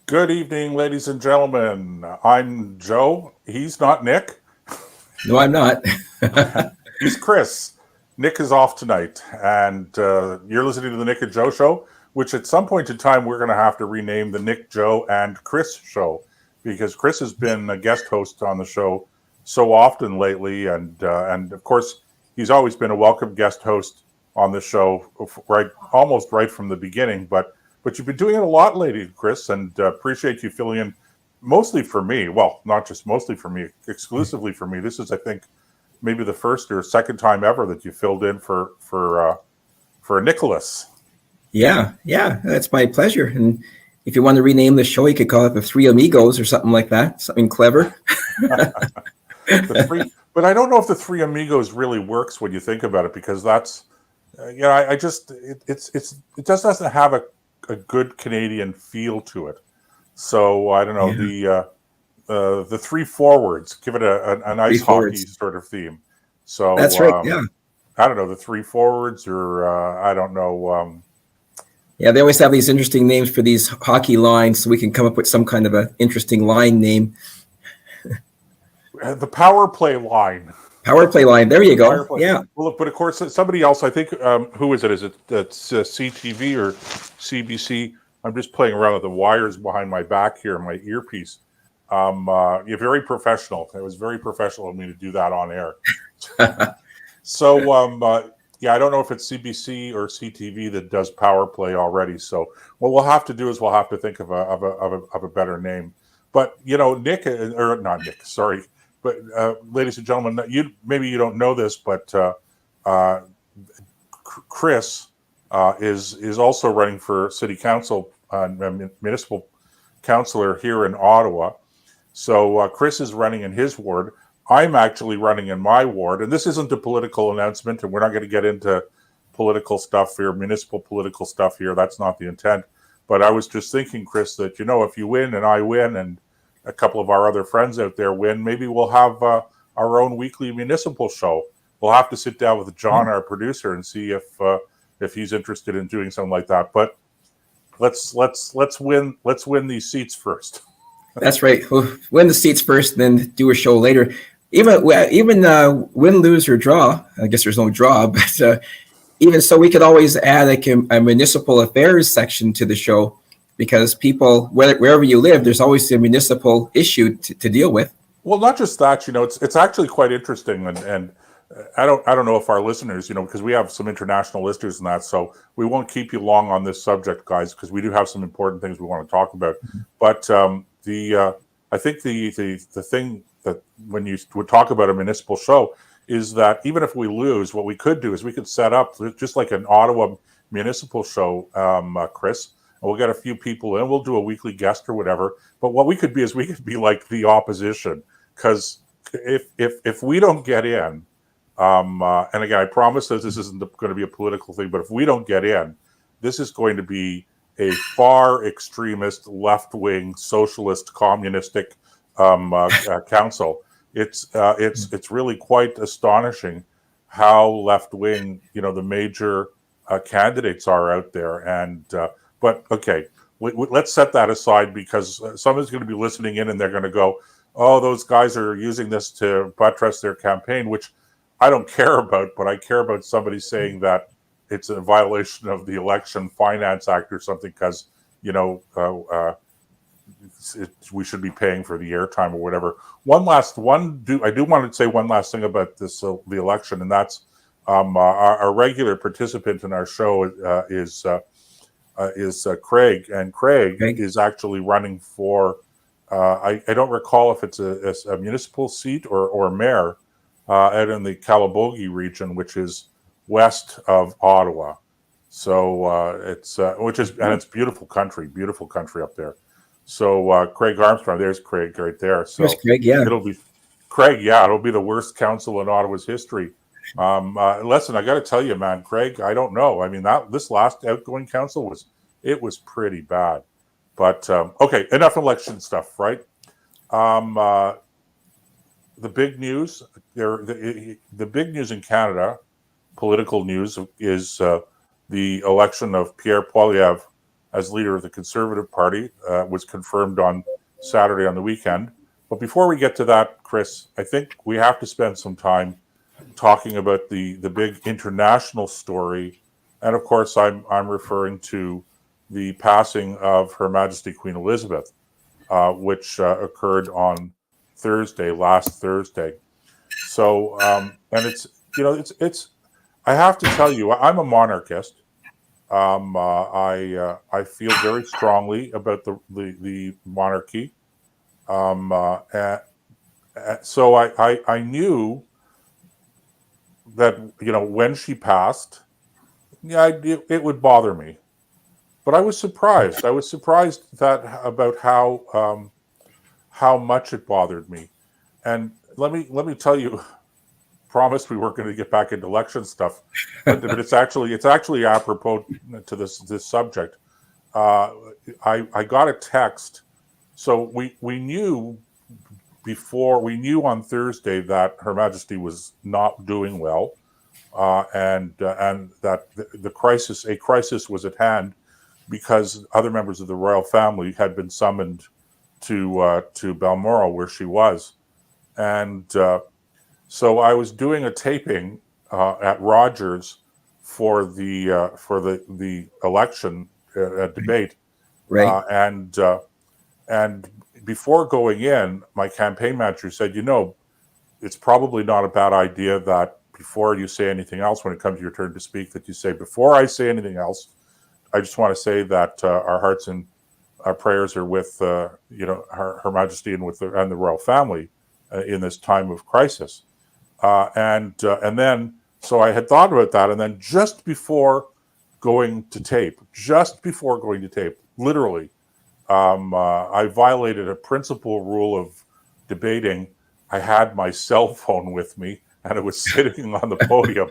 Good evening, ladies and gentlemen. I'm Joe. He's not Nick. No, I'm not. He's Chris. Nick is off tonight, and you're listening to the Nick and Joe Show, which at some point in time we're going to have to rename the Nick, Joe, and Chris Show, because Chris has been a guest host on the show so often lately, and of course he's always been a welcome guest host on the show, almost right from the beginning, but you've been doing it a lot lately, Chris, and appreciate you filling in mostly for me. Well, not just mostly for me, exclusively for me. This is, I think, maybe the first or second time ever that you filled in for Nicholas. Yeah, that's my pleasure. And if you want to rename the show, you could call it the Three Amigos or something like that, something clever. But I don't know if the Three Amigos really works when you think about it, because that's, it just doesn't have a good Canadian feel to it. So I don't know, the Three Forwards, give it a nice hockey sort of theme. So that's right. Yeah, I don't know, the Three Forwards, or I don't know. Yeah, they always have these interesting names for these hockey lines, so we can come up with some kind of an interesting line name. The power play line. Power play line. There you go. Yeah. Well, but of course, somebody else, I think, who is it? Is it that's CTV or CBC? I'm just playing around with the wires behind my back here, my earpiece. You're very professional. It was very professional of me to do that on air. So, I don't know if it's CBC or CTV that does power play already. So what we'll have to do is we'll have to think of a better name. But Nick, or not Nick, sorry. But ladies and gentlemen, maybe you don't know this, but Chris is also running for city council, municipal councillor here in Ottawa. So Chris is running in his ward. I'm actually running in my ward, and this isn't a political announcement, and we're not going to get into political stuff here, municipal political stuff here. That's not the intent. But I was just thinking, Chris, that if you win and I win, and a couple of our other friends out there win, maybe we'll have our own weekly municipal show. We'll have to sit down with John, our producer, and see if he's interested in doing something like that. But let's win these seats first. That's right. We'll win the seats first, then do a show later. Even win, lose, or draw. I guess there's no draw, but even so, we could always add a municipal affairs section to the show, because people, wherever you live, there's always a municipal issue to deal with. Well, not just that, it's actually quite interesting, and I don't know if our listeners, because we have some international listeners and that, so we won't keep you long on this subject, guys, because we do have some important things we want to talk about. But I think the thing that when you would talk about a municipal show is that even if we lose, what we could do is we could set up just like an Ottawa municipal show, Chris. And we'll get a few people in. We'll do a weekly guest or whatever. But what we could be is we could be like the opposition, because if we don't get in, and again, I promise that this isn't going to be a political thing, but if we don't get in, this is going to be a far extremist, left-wing, socialist, communistic council. It's really quite astonishing how left-wing the major candidates are out there. And but okay, let's set that aside, because someone's going to be listening in and they're going to go, oh, those guys are using this to buttress their campaign, which I don't care about, but I care about somebody saying that it's a violation of the Election Finance Act or something, because we should be paying for the airtime or whatever. I do want to say one last thing about this the election, and that's our regular participant in our show is Craig, and Craig is actually running for. I don't recall if it's a municipal seat or mayor out in the Calabogie region, which is west of Ottawa. So it's beautiful country up there. So Craig Armstrong, there's Craig right there. So there's Craig, yeah. It'll be Craig, yeah. It'll be the worst council in Ottawa's history. Listen, I got to tell you, man, Craig, I don't know. I mean, this last outgoing council was pretty bad. But okay, enough election stuff, right? The big news the big news in Canada, political news, is the election of Pierre Poilievre as leader of the Conservative Party was confirmed on Saturday on the weekend. But before we get to that, Chris, I think we have to spend some time talking about the big international story, and of course, I'm referring to the passing of Her Majesty Queen Elizabeth, which occurred on last Thursday. So, and it's. I have to tell you, I'm a monarchist. I feel very strongly about the monarchy. So I knew that when she passed, it would bother me, but I was surprised. I was surprised about how much it bothered me. And let me tell you. Promised we weren't going to get back into election stuff, but it's actually apropos to this subject. I got a text, so we knew on Thursday that Her Majesty was not doing well, and that a crisis was at hand because other members of the royal family had been summoned to Balmoral, where she was, and. So I was doing a taping at Rogers for the election debate, right? And before going in, my campaign manager said, it's probably not a bad idea that before you say anything else, when it comes to your turn to speak, that you say, before I say anything else, I just want to say that our hearts and our prayers are with Her Majesty and the royal family in this time of crisis. And then, so I had thought about that, and then just before going to tape, literally, I violated a principal rule of debating. I had my cell phone with me, and it was sitting on the podium.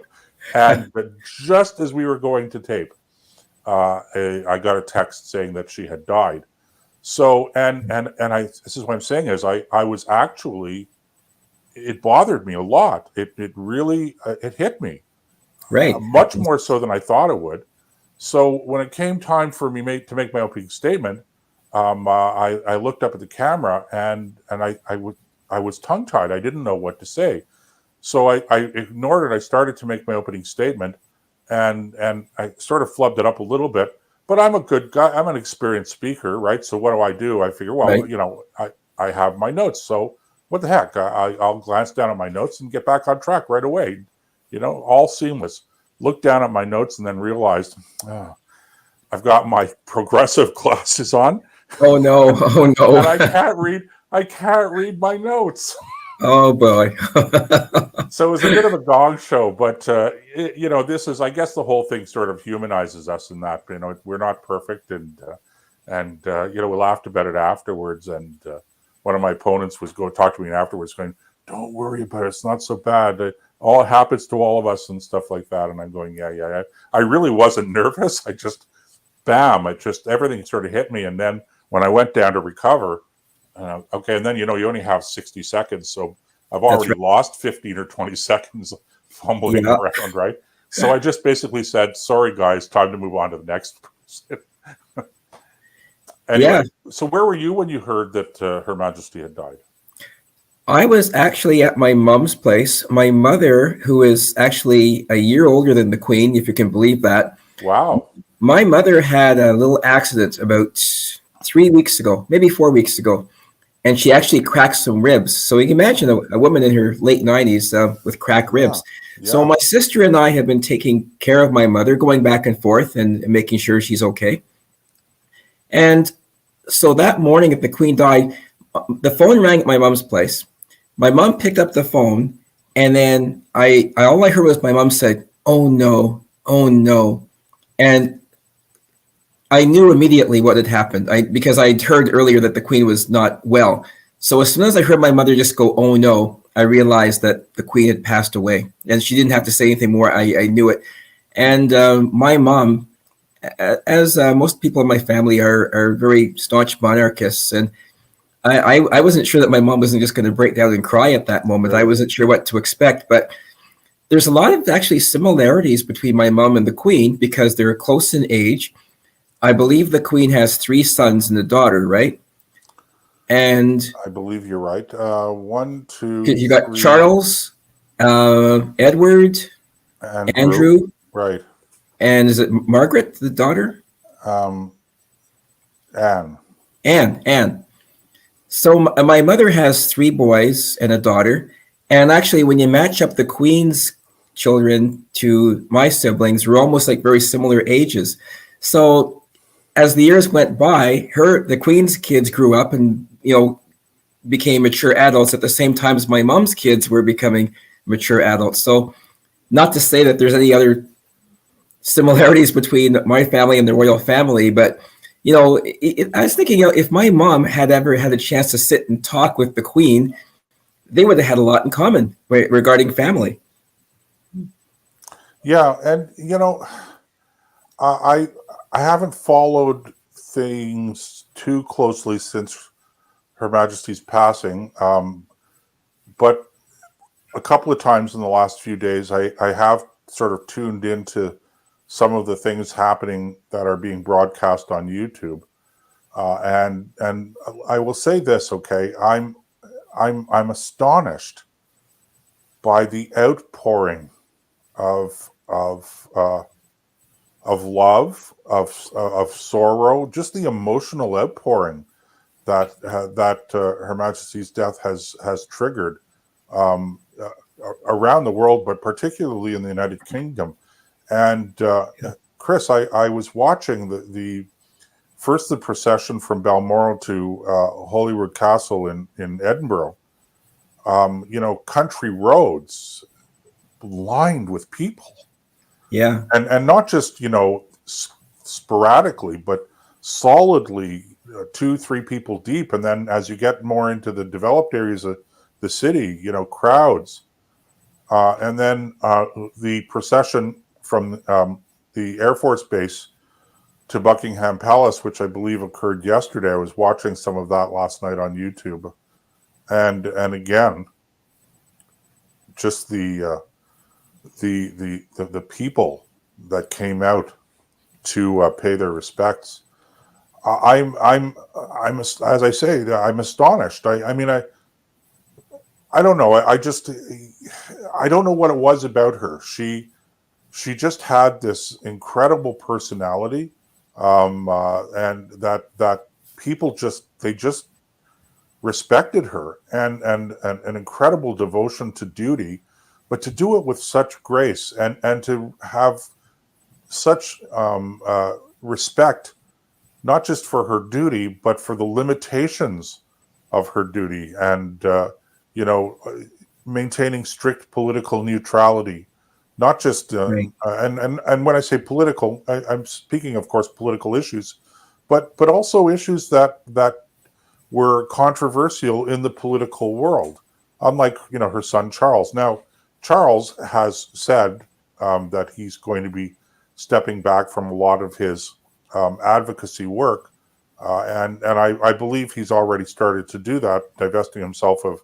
But just as we were going to tape, I got a text saying that she had died. So, this is what I'm saying is I was actually. It bothered me a lot. It really it hit me, right? Much more so than I thought it would. So when it came time for me to make my opening statement, I looked up at the camera and I was tongue tied. I didn't know what to say, so I ignored it. I started to make my opening statement, and I sort of flubbed it up a little bit. But I'm a good guy. I'm an experienced speaker, right? So what do? I figure, well, right. I have my notes, so. What the heck? I'll glance down at my notes and get back on track right away. All seamless. Looked down at my notes and then realized I've got my progressive glasses on. Oh no! Oh no! And I can't read my notes. Oh boy! So it was a bit of a gong show, but this is, I guess, the whole thing sort of humanizes us in that we're not perfect, and we laughed about it afterwards, and. One of my opponents was going to talk to me afterwards going, don't worry about it. It's not so bad. It all happens to all of us and stuff like that. And I'm going, yeah. I really wasn't nervous. I just, bam, everything sort of hit me. And then when I went down to recover, okay. And then, you only have 60 seconds. So I've already lost 15 or 20 seconds fumbling around, right? So I just basically said, sorry, guys, time to move on to the next person. Anyway, so where were you when you heard that Her Majesty had died? I was actually at my mom's place. My mother, who is actually a year older than the Queen, if you can believe that. Wow. My mother had a little accident about 3 weeks ago, maybe 4 weeks ago, and she actually cracked some ribs. So you can imagine a woman in her late 90s with cracked Yeah. ribs. So my sister and I have been taking care of my mother, going back and forth and making sure she's okay. And so that morning, if the Queen died, the phone rang at my mom's place. My mom picked up the phone, and then I all I heard was my mom said, "Oh no, oh no," and I knew immediately what had happened. Because I'd heard earlier that the Queen was not well. So as soon as I heard my mother just go, "Oh no," I realized that the Queen had passed away, and she didn't have to say anything more. I knew it, and my mom, as most people in my family are very staunch monarchists, and I wasn't sure that my mom wasn't just going to break down and cry at that moment. I wasn't sure what to expect, but there's a lot of actually similarities between my mom and the Queen because they're close in age. I believe the Queen has 3 sons and a daughter, right? And I believe you're right. One, two, you got three, Charles, Edward, Andrew, right? and is it Margaret, the daughter? Anne. Anne. So my mother has 3 boys and a daughter. And actually, when you match up the Queen's children to my siblings, we're almost like very similar ages. So as the years went by, the Queen's kids grew up and, became mature adults at the same time as my mom's kids were becoming mature adults. So not to say that there's any other similarities between my family and the royal family, but I was thinking, if my mom had ever had a chance to sit and talk with the Queen, they would have had a lot in common regarding family. Yeah, and I haven't followed things too closely since Her Majesty's passing, but a couple of times in the last few days, I have sort of tuned into some of the things happening that are being broadcast on YouTube, and I will say this, okay, I'm astonished by the outpouring of love, of sorrow, just the emotional outpouring that Her Majesty's death has triggered around the world, but particularly in the United Kingdom. And Chris, I was watching the procession from Balmoral to Holyrood Castle in Edinburgh. Country roads lined with people. Yeah. And not just, sporadically, but solidly 2-3 people deep. And then as you get more into the developed areas of the city, crowds. And then the procession from the Air Force Base to Buckingham Palace, which I believe occurred yesterday. I was watching some of that last night on YouTube. And again, just the people that came out to pay their respects. I'm as I say, I'm astonished. I mean, I don't know. I don't know what it was about her. She just had this incredible personality, and that people just respected her, and an incredible devotion to duty, but to do it with such grace and to have such respect, not just for her duty, but for the limitations of her duty, and maintaining strict political neutrality, not just Right. and when I say political, I'm speaking, of course, political issues, but also issues that were controversial in the political world, unlike her son Charles. Now, Charles has said that he's going to be stepping back from a lot of his advocacy work, and I believe he's already started to do that, divesting himself of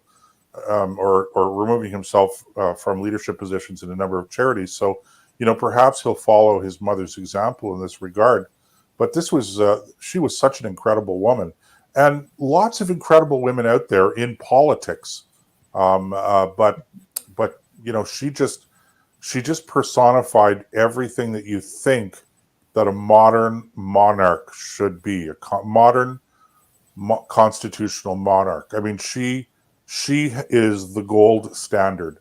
or removing himself from leadership positions in a number of charities. So, perhaps he'll follow his mother's example in this regard. But she was such an incredible woman, and lots of incredible women out there in politics. But she just personified everything that you think that a modern monarch should be: a modern constitutional monarch. I mean, she is the gold standard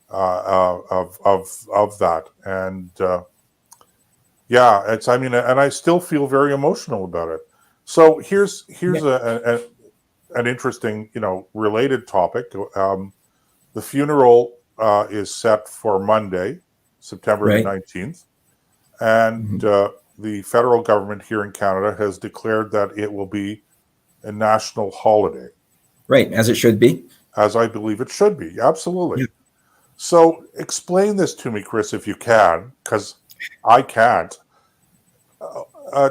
of that, and yeah, it's. I mean, and I still feel very emotional about it. So here's an interesting, related topic. The funeral is set for Monday, September the Right. 19th, and the federal government here in Canada has declared that it will be a national holiday, Right, as it should be. as I believe it should be. Absolutely. Yeah. So explain this to me, Chris, if you can, because I can't.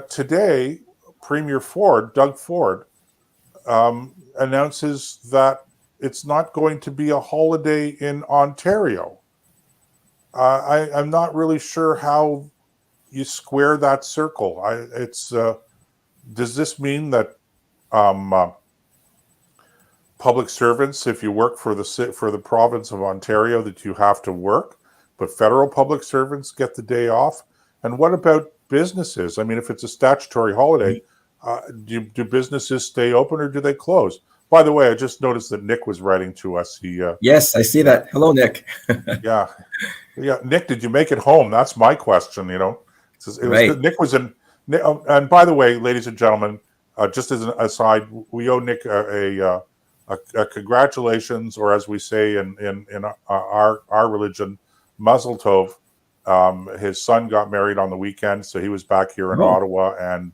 Today, Premier Ford, Doug Ford, announces that it's not going to be a holiday in Ontario. I'm not really sure how you square that circle. Does this mean that public servants, if you work for the province of Ontario, that you have to work, but federal public servants get the day off? And what about businesses? I mean, if it's a statutory holiday, do businesses stay open or do they close? By the way, I just noticed that Nick was writing to us. Yes, I see that. Hello, Nick. Yeah. Nick, did you make it home? That's my question. Right. Nick was in. And by the way, ladies and gentlemen, just as an aside, we owe Nick a congratulations, or as we say in our religion, Mazel Tov. His son got married on the weekend, so he was back here in Ottawa, and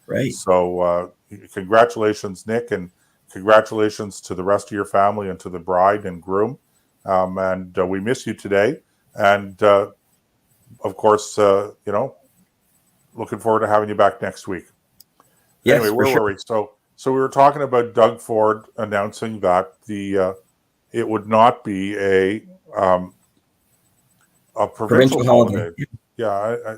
right. So congratulations, Nick, and congratulations to the rest of your family and to the bride and groom. And we miss you today, and of course, looking forward to having you back next week. Yes, anyway, where were we? So we were talking about Doug Ford announcing that it would not be a provincial holiday. Yeah,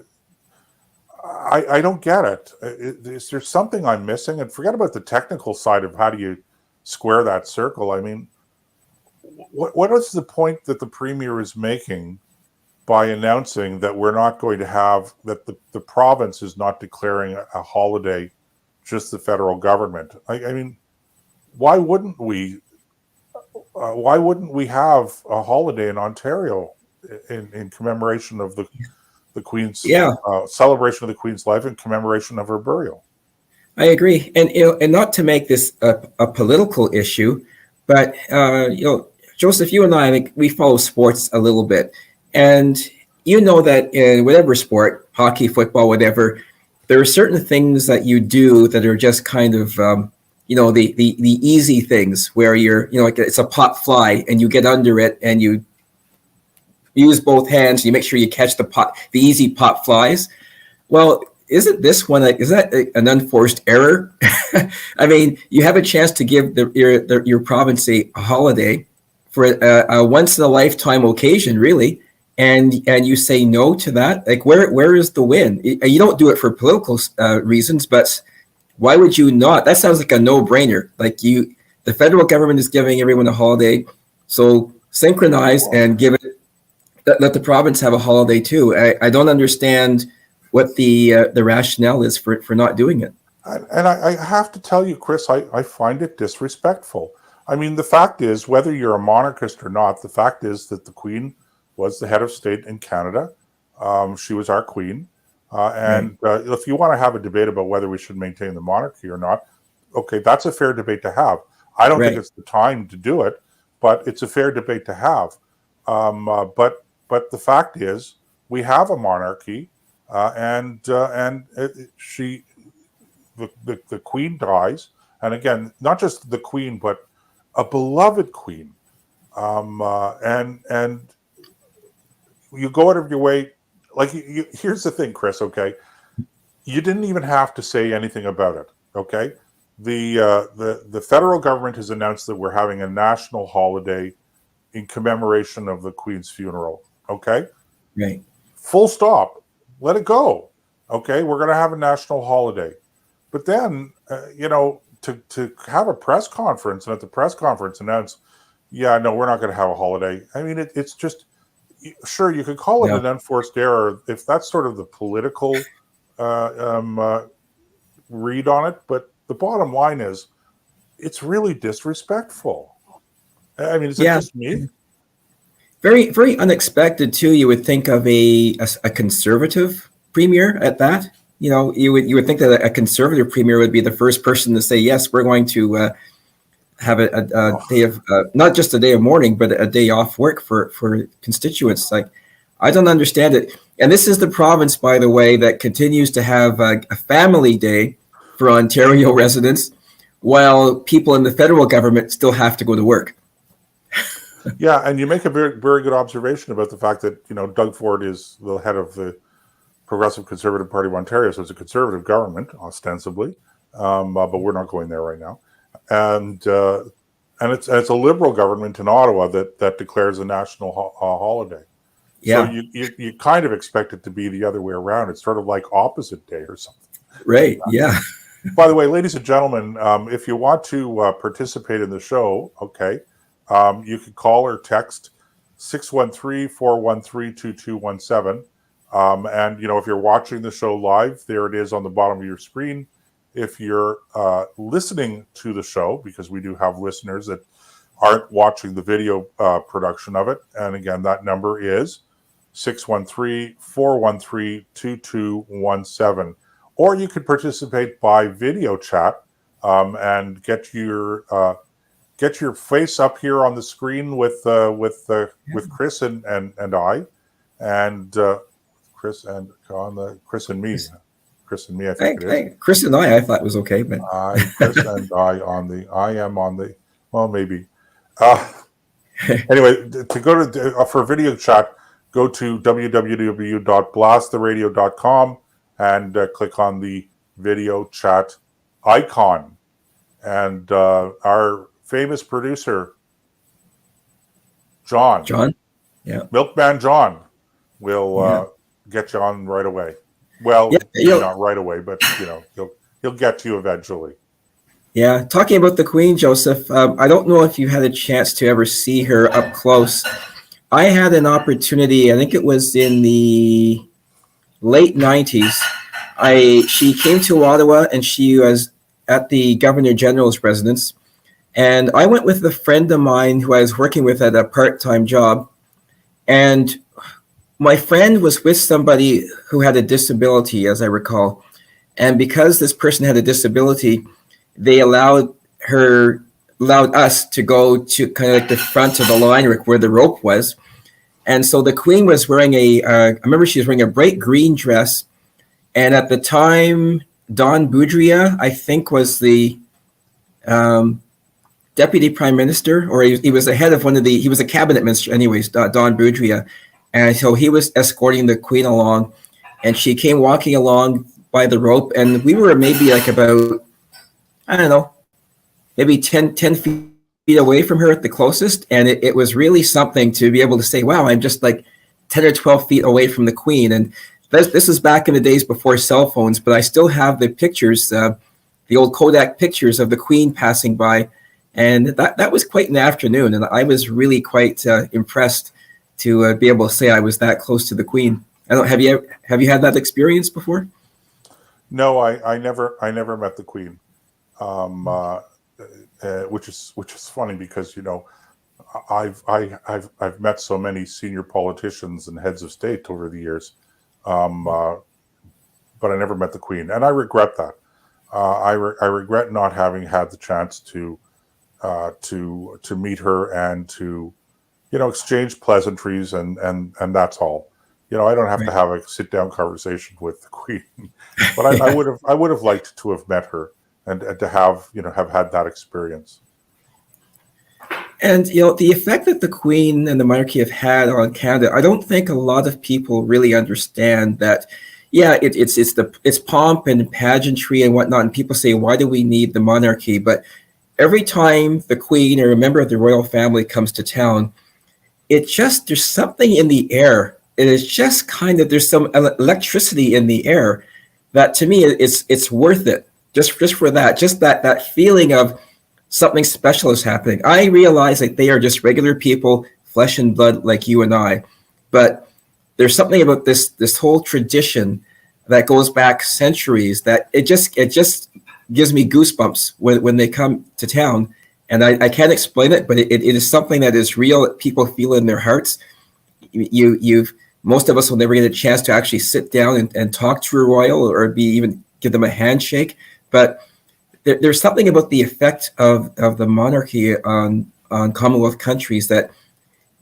I don't get it. Is there something I'm missing? And forget about the technical side of how do you square that circle. I mean, what is the point that the premier is making by announcing that we're not going to have, that the province is not declaring a holiday, just the federal government? I mean, why wouldn't we have a holiday in Ontario in commemoration of the Queen's celebration of the Queen's life and commemoration of her burial? I agree, and not to make this a political issue, but Joseph, you and I think we follow sports a little bit, and you know that in whatever sport, hockey, football, whatever, there are certain things that you do that are just kind of the easy things where you're like it's a pop fly and you get under it and you use both hands and you make sure you catch the easy pop flies. Well, isn't this one is that an unforced error? I mean, you have a chance to give your province a holiday for a once in a lifetime occasion, really, and you say no to that. Like, where is the win? You don't do it for political reasons, but why would you not? That sounds like a no-brainer. Like the federal government is giving everyone a holiday, so synchronize and give it. Let the province have a holiday too. I don't understand what the rationale is for not doing it. And I have to tell you, Chris, I find it disrespectful. I mean, the fact is, whether you're a monarchist or not, the fact is that the Queen was the head of state in Canada. She was our Queen. And if you want to have a debate about whether we should maintain the monarchy or not, okay, that's a fair debate to have. I don't think it's the time to do it, but it's a fair debate to have. But the fact is, we have a monarchy, and the Queen dies, and again, not just the Queen, but a beloved Queen, and you go out of your way. Like, here's the thing, Chris. Okay, you didn't even have to say anything about it. Okay, the federal government has announced that we're having a national holiday in commemoration of the Queen's funeral. Okay, right. Full stop. Let it go. Okay, we're going to have a national holiday, but then to have a press conference and at the press conference announce, yeah, no, we're not going to have a holiday. I mean, it's just. Sure, you could call it an unforced error if that's sort of the political read on it. But the bottom line is, it's really disrespectful. I mean, is it Yeah. just me? Very, very unexpected too. You would think of a conservative premier at that. You would think that a conservative premier would be the first person to say, yes, we're going to have a day of not just a day of mourning, but a day off work for constituents. Like, I don't understand it. And this is the province, by the way, that continues to have a family day for Ontario residents, while people in the federal government still have to go to work. Yeah, and you make a very, very good observation about the fact that, Doug Ford is the head of the Progressive Conservative Party of Ontario, so it's a conservative government, ostensibly, but we're not going there right now. And it's a Liberal government in Ottawa that declares a national holiday. Yeah. So you kind of expect it to be the other way around. It's sort of like opposite day or something. Right. Yeah. By the way, ladies and gentlemen, if you want to participate in the show, okay, you can call or text 613-413-2217. And, if you're watching the show live, there it is on the bottom of your screen. If you're listening to the show, because we do have listeners that aren't watching the video production of it, and again, that number is 613-413-2217. Or you could participate by video chat and get your face up here on the screen with Chris and I, and Chris and me. Chris and me, I think it is. Chris and I thought was okay, but Chris and I am on the, well, maybe. Anyway, to go to for video chat, go to www.blasttheradio.com and click on the video chat icon. And our famous producer, John, yeah, Milkman John, will get you on right away. Well, not right away, but he'll get to you eventually. Yeah, talking about the Queen, Joseph, I don't know if you had a chance to ever see her up close. I had an opportunity, I think it was in the late 90s. She came to Ottawa and she was at the Governor General's residence. And I went with a friend of mine who I was working with at a part-time job. And my friend was with somebody who had a disability, as I recall. And because this person had a disability, they allowed us to go to kind of like the front of the line where the rope was. And so the Queen was wearing I remember she was wearing a bright green dress. And at the time, Don Boudria, I think, was the deputy prime minister, or he was the head of he was a cabinet minister anyways, Don Boudria. And so he was escorting the Queen along, and she came walking along by the rope, and we were maybe like about, I don't know, maybe 10 feet away from her at the closest. And it was really something to be able to say, wow, I'm just like 10 or 12 feet away from the Queen. And this is back in the days before cell phones, but I still have the pictures, the old Kodak pictures of the Queen passing by. And that was quite an afternoon. And I was really quite impressed to be able to say I was that close to the Queen. Have you had that experience before? No, I never met the Queen, which is funny because I've met so many senior politicians and heads of state over the years, but I never met the Queen, and I regret that. I regret not having had the chance to meet her and to exchange pleasantries and that's all. I don't have to have a sit down conversation with the Queen, but I would have liked to have met her and to have had that experience. And the effect that the Queen and the monarchy have had on Canada, I don't think a lot of people really understand that. Yeah, it's pomp and pageantry and whatnot, and people say, why do we need the monarchy? But every time the Queen or a member of the royal family comes to town, there's something in the air. It is just kind of, there's some electricity in the air that to me it's worth it just for that, just that feeling of something special is happening. I realize that they are just regular people, flesh and blood like you and I, but there's something about this whole tradition that goes back centuries that it just gives me goosebumps when they come to town. And I can't explain it, but it is something that is real that people feel in their hearts. You've most of us will never get a chance to actually sit down and talk to a royal or be even give them a handshake. But there's something about the effect of the monarchy on Commonwealth countries that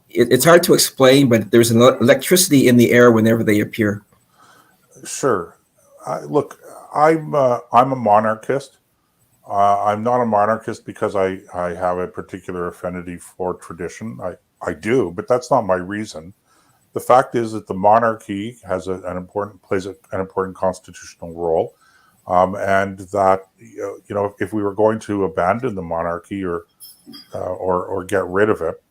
it's hard to explain, but there's an electricity in the air whenever they appear. Sure. Look, I'm a monarchist. I'm not a monarchist because I have a particular affinity for tradition. I do, but that's not my reason. The fact is that the monarchy has plays an important constitutional role, and that if we were going to abandon the monarchy or get rid of it,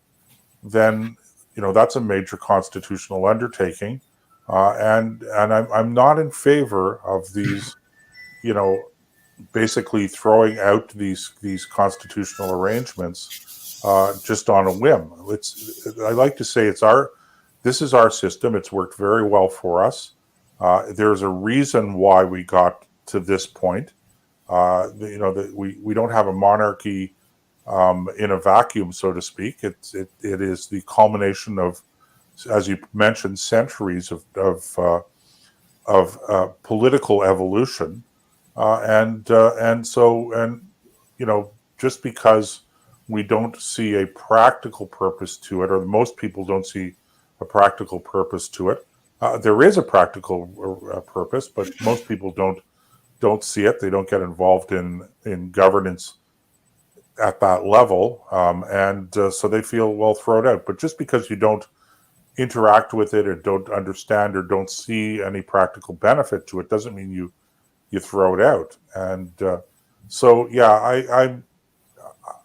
then that's a major constitutional undertaking, and I'm not in favor of these, basically throwing out these constitutional arrangements just on a whim. I like to say this is our system. It's worked very well for us. There's a reason why we got to this point. That we don't have a monarchy in a vacuum, so to speak. It is the culmination of, as you mentioned, centuries of political evolution, and just because we don't see a practical purpose to it, or most people don't see a practical purpose to it. There is a practical purpose, but most people don't see it. They don't get involved in governance at that level, and so they feel, well, throw it out. But just because you don't interact with it or don't understand or don't see any practical benefit to it doesn't mean you throw it out. And so yeah,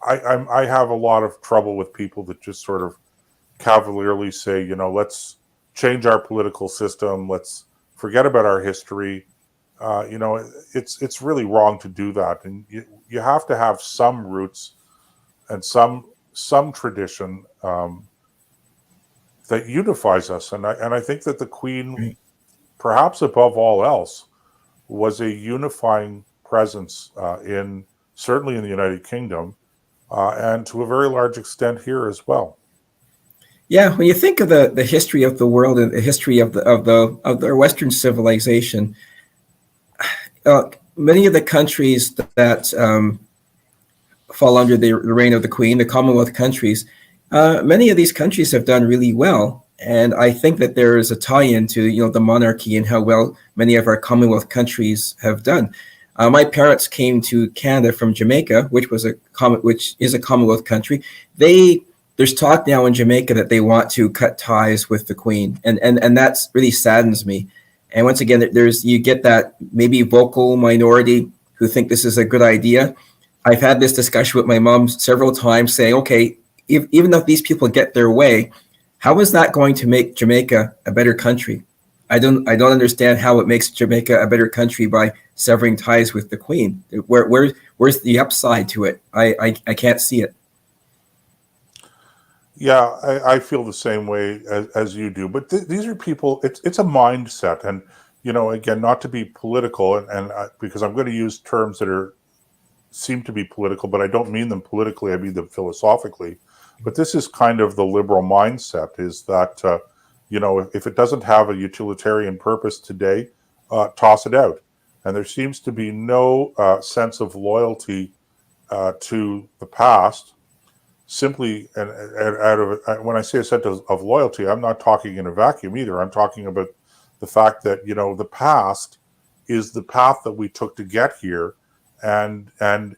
I have a lot of trouble with people that just sort of cavalierly say, let's change our political system, let's forget about our history. It's really wrong to do that, and you have to have some roots and some tradition that unifies us. And I think that the Queen, perhaps above all else, was a unifying presence certainly in the United Kingdom, and to a very large extent here as well. Yeah, when you think of the history of the world and the history of the Western civilization, many of the countries that fall under the reign of the Queen, the Commonwealth countries, many of these countries have done really well. And I think that there is a tie-in to the monarchy and how well many of our Commonwealth countries have done. My parents came to Canada from Jamaica, which is a Commonwealth country. There's talk now in Jamaica that they want to cut ties with the Queen, and that's really saddens me. And once again, you get that maybe vocal minority who think this is a good idea. I've had this discussion with my mom several times, saying, okay, even if these people get their way, how is that going to make Jamaica a better country? I don't understand how it makes Jamaica a better country by severing ties with the Queen. Where's the upside to it? I can't see it. Yeah, I feel the same way as you do. But these are people. It's a mindset, and again, not to be political, and because I'm going to use terms that seem to be political, but I don't mean them politically. I mean them philosophically. But this is kind of the liberal mindset: is that if it doesn't have a utilitarian purpose today, toss it out. And there seems to be no sense of loyalty to the past. Simply, and out of when I say a sense of loyalty, I'm not talking in a vacuum either. I'm talking about the fact that the past is the path that we took to get here, and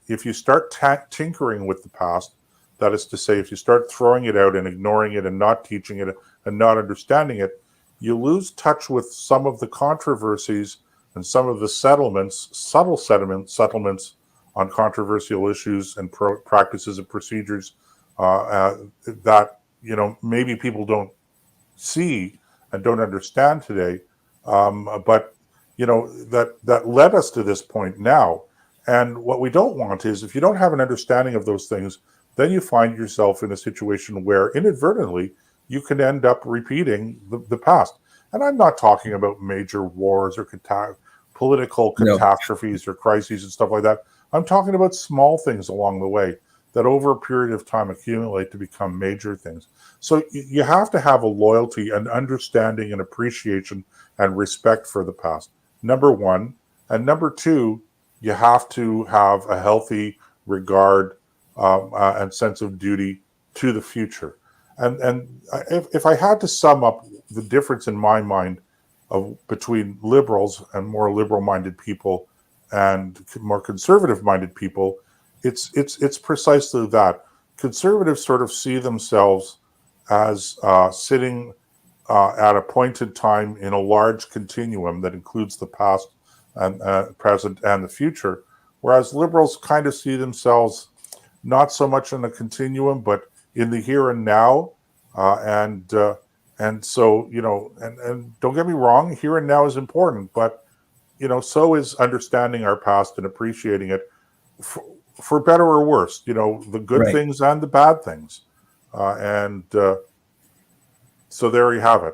if you start tinkering with the past, that is to say, if you start throwing it out and ignoring it and not teaching it and not understanding it, you lose touch with some of the controversies and some of the subtle settlements on controversial issues and practices and procedures that maybe people don't see and don't understand today, but that led us to this point now. And what we don't want is, if you don't have an understanding of those things, then you find yourself in a situation where inadvertently you can end up repeating the past. And I'm not talking about major wars or political catastrophes or crises and stuff like that. I'm talking about small things along the way that over a period of time accumulate to become major things. So you have to have a loyalty and understanding and appreciation and respect for the past, number one. And number two, you have to have a healthy regard and sense of duty to the future. And if I had to sum up the difference in my mind between liberals and more liberal-minded people and more conservative-minded people, it's precisely that. Conservatives sort of see themselves as sitting at a point in time in a large continuum that includes the past and present and the future, whereas liberals kind of see themselves not so much in a continuum, but in the here and now. And so, and don't get me wrong, here and now is important, but, so is understanding our past and appreciating it for better or worse, the good Right. things and the bad things. So there you have it.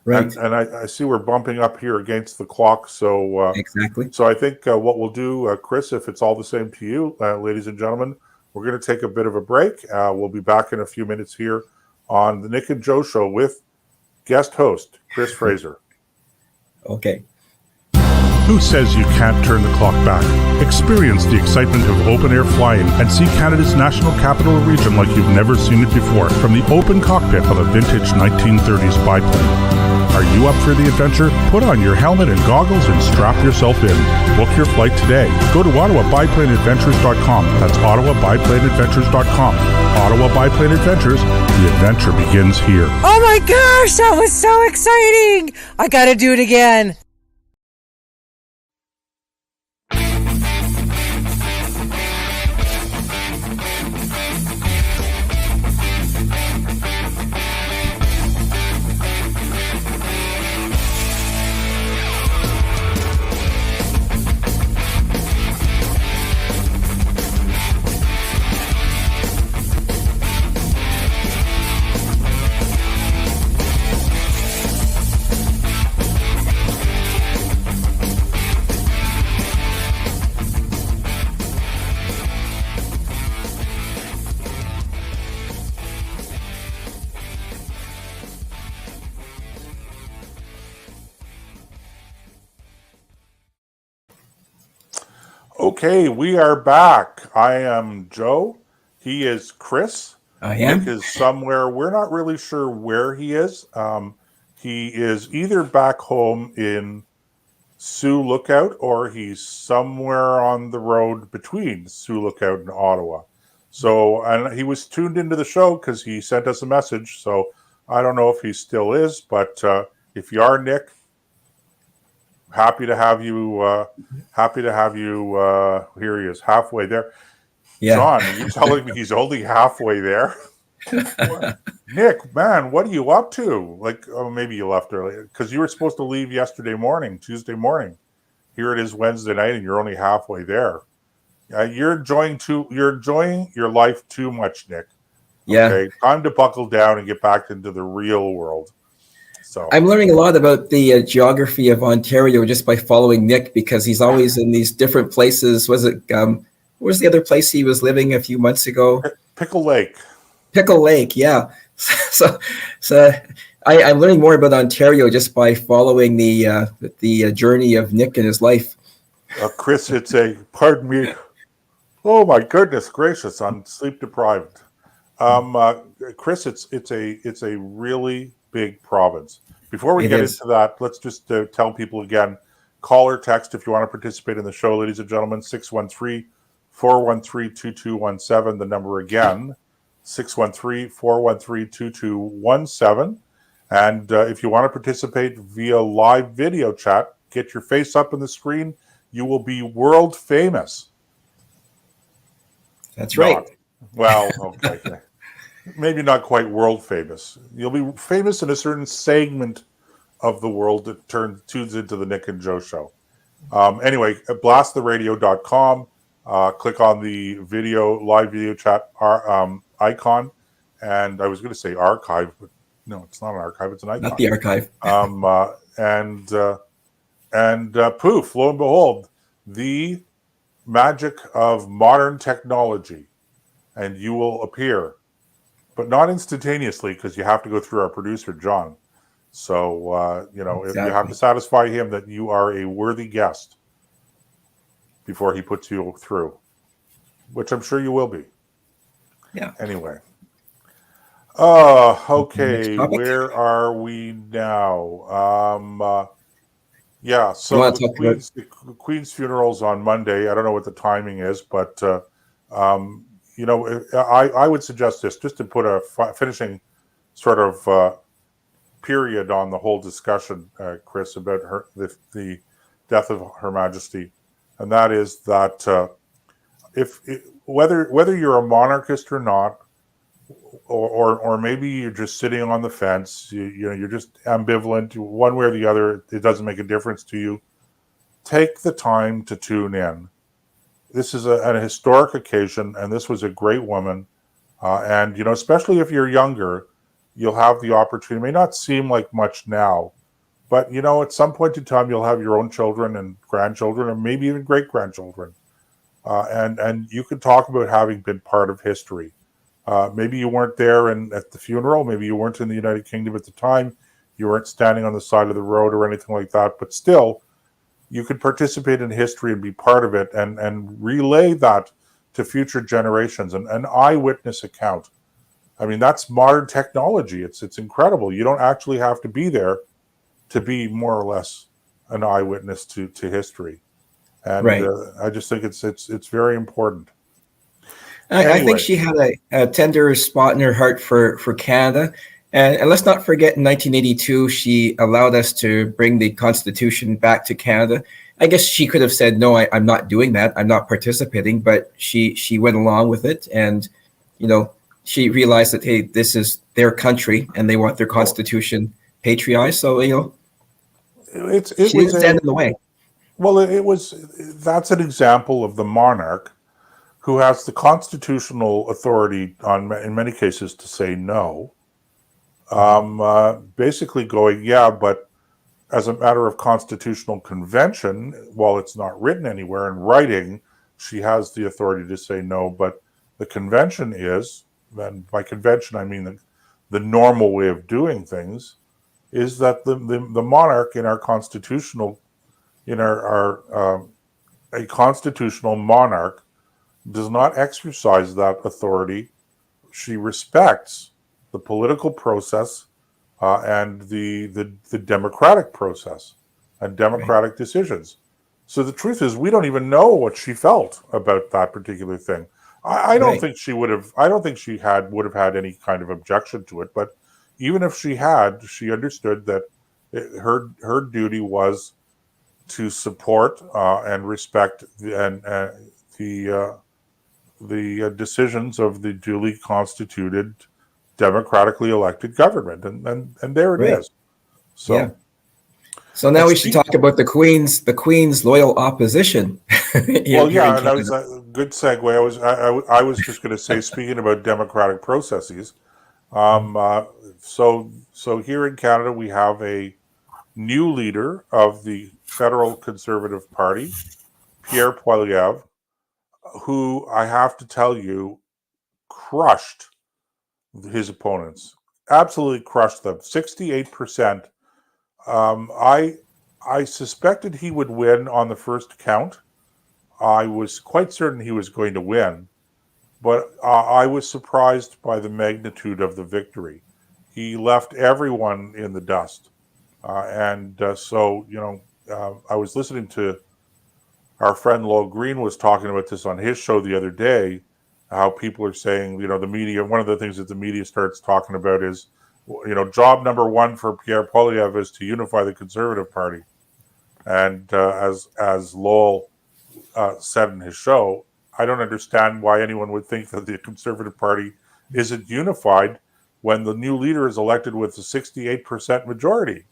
Right. And I see we're bumping up here against the clock. So Exactly. so I think what we'll do, Chris, if it's all the same to you, ladies and gentlemen, we're going to take a bit of a break. We'll be back in a few minutes here on the Nick and Joe Show with guest host Chris Fraser. Okay. Who says you can't turn the clock back? Experience the excitement of open-air flying and see Canada's national capital region like you've never seen it before from the open cockpit of a vintage 1930s biplane. Are you up for the adventure? Put on your helmet and goggles and strap yourself in. Book your flight today. Go to OttawaBiplaneAdventures.com. That's OttawaBiplaneAdventures.com. Ottawa Biplane Adventures. The adventure begins here. Oh my gosh, that was so exciting! I gotta do it again. Okay, we are back. I am Joe. He is Chris. I am. Nick is somewhere. We're not really sure where he is. He is either back home in Sioux Lookout or he's somewhere on the road between Sioux Lookout and Ottawa. So, and he was tuned into the show because he sent us a message. So I don't know if he still is, but if you are, Nick, happy to have you. Here he is, halfway there. Yeah. John, you're telling me he's only halfway there? Nick, man, what are you up to? Like, oh, maybe you left early because you were supposed to leave yesterday morning, Tuesday morning. Here it is Wednesday night, and you're only halfway there. You're enjoying your life too much, Nick. Yeah. Okay, time to buckle down and get back into the real world. So I'm learning a lot about the geography of Ontario just by following Nick because he's always in these different places. Was it? What was the other place he was living a few months ago? Pickle Lake. Pickle Lake, yeah. So I'm learning more about Ontario just by following the journey of Nick and his life. Chris, pardon me. Oh my goodness gracious! I'm sleep deprived. Chris, it's a really big province. Before we get into that, let's just tell people again, call or text if you want to participate in the show, ladies and gentlemen, 613-413-2217. The number again, 613-413-2217. And if you want to participate via live video chat, get your face up on the screen. You will be world famous. That's right. Well, okay. Maybe not quite world famous. You'll be famous in a certain segment of the world that tunes into the Nick and Joe Show. Anyway, blasttheradio.com. Click on the live video chat icon. And I was going to say archive, but no, it's not an archive. It's an icon. Not the archive. And poof, lo and behold, the magic of modern technology, and you will appear, but not instantaneously because you have to go through our producer, John. So, if you have to satisfy him that you are a worthy guest before he puts you through, which I'm sure you will be. Yeah. Anyway. Okay. Where are we now? So the Queen's funeral's on Monday. I don't know what the timing is, but I would suggest this just to put a finishing sort of period on the whole discussion, Chris, about the death of Her Majesty, and that is that whether you're a monarchist or not, or maybe you're just sitting on the fence, you're just ambivalent one way or the other, it doesn't make a difference to you, take the time to tune in. This is a historic occasion, and this was a great woman, and especially if you're younger, you'll have the opportunity. It may not seem like much now, but at some point in time you'll have your own children and grandchildren, and maybe even great-grandchildren, and you can talk about having been part of history. Maybe you weren't there at the funeral. Maybe you weren't in the United Kingdom at the time. You weren't standing on the side of the road or anything like that. But still, you could participate in history and be part of it and relay that to future generations. An eyewitness account. I mean, that's modern technology. It's incredible. You don't actually have to be there to be more or less an eyewitness to history. And right. I just think it's very important. Anyway. I think she had a tender spot in her heart for Canada. And let's not forget, in 1982, she allowed us to bring the Constitution back to Canada. I guess she could have said, no, I'm not doing that. I'm not participating. But she went along with it. And, she realized that, hey, this is their country and they want their Constitution patriotic. So, it she didn't stand in the way. Well, that's an example of the monarch who has the constitutional authority in many cases to say no, basically going, yeah, but as a matter of constitutional convention, while it's not written anywhere in writing, she has the authority to say no, but the convention is, and by convention I mean the normal way of doing things, is that the monarch in our constitutional, a constitutional monarch does not exercise that authority. She respects the political process and the democratic process and democratic decisions. So the truth is, we don't even know what she felt about that particular thing. I don't think she would have. I don't think she would have had any kind of objection to it. But even if she had, she understood that her duty was to support and respect the decisions of the duly constituted, democratically elected government, and there it is. So, yeah. So now we should talk about the Queen's loyal opposition. Well, yeah, and that was a good segue. I was just going to say, speaking about democratic processes, so here in Canada we have a new leader of the Federal Conservative Party, Pierre Poilievre, who I have to tell you crushed his opponents, absolutely crushed them, 68%. I suspected he would win on the first count. I was quite certain he was going to win, but I was surprised by the magnitude of the victory. He left everyone in the dust. So I was listening to our friend Lowell Green was talking about this on his show the other day, how people are saying, the media, one of the things that the media starts talking about is, job number one for Pierre Poilievre is to unify the Conservative Party. And as Lowell said in his show, I don't understand why anyone would think that the Conservative Party isn't unified when the new leader is elected with a 68% majority.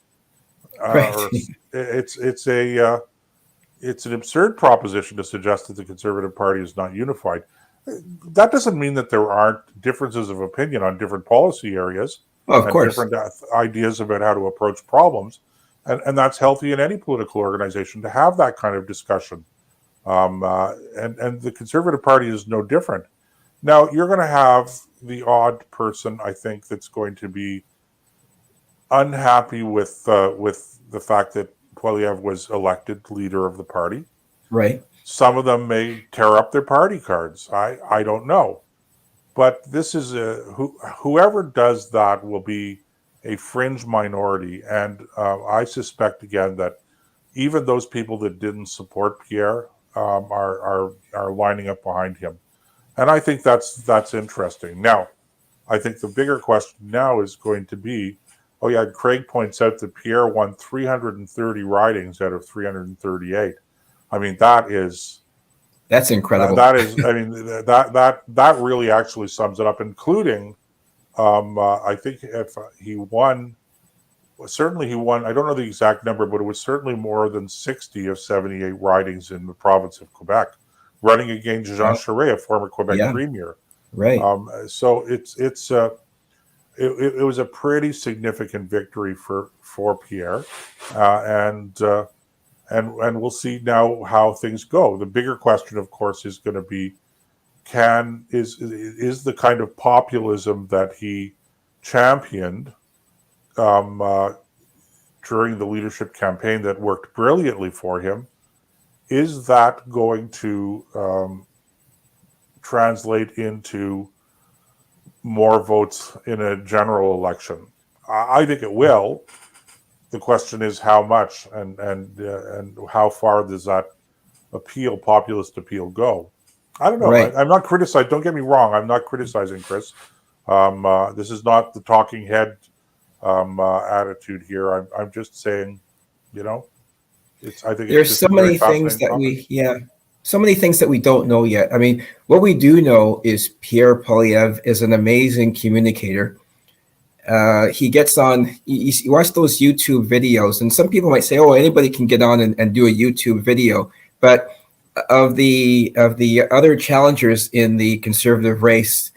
It's an absurd proposition to suggest that the Conservative Party is not unified. That doesn't mean that there aren't differences of opinion on different policy areas. Of course. Different ideas about how to approach problems. And that's healthy in any political organization to have that kind of discussion. And the Conservative Party is no different. Now, you're going to have the odd person, I think, that's going to be unhappy with the fact that Poilievre was elected leader of the party. Right. Some of them may tear up their party cards. I don't know. But this is whoever does that will be a fringe minority. And I suspect, again, that even those people that didn't support Pierre are lining up behind him. And I think that's interesting. Now, I think the bigger question now is going to be, oh yeah, Craig points out that Pierre won 330 ridings out of 338. I mean, that's incredible. That is, I mean, that really actually sums it up, including, I think if he won, certainly he won, I don't know the exact number, but it was certainly more than 60 of 78 ridings in the province of Quebec, running against Jean Charest, a former Quebec premier. Right. So it was a pretty significant victory for Pierre, and we'll see now how things go. The bigger question, of course, is going to be, is the kind of populism that he championed during the leadership campaign that worked brilliantly for him, is that going to translate into more votes in a general election? I think it will. The question is how much and how far does that populist appeal go? I don't know. Right. I'm not criticizing. Don't get me wrong. I'm not criticizing, Chris. This is not the talking head attitude here. I'm just saying, I think there's so many things that so many things that we don't know yet. I mean, what we do know is Pierre Poilievre is an amazing communicator. He gets on, you watch those YouTube videos, and some people might say, oh, anybody can get on and do a YouTube video. But of the other challengers in the Conservative race,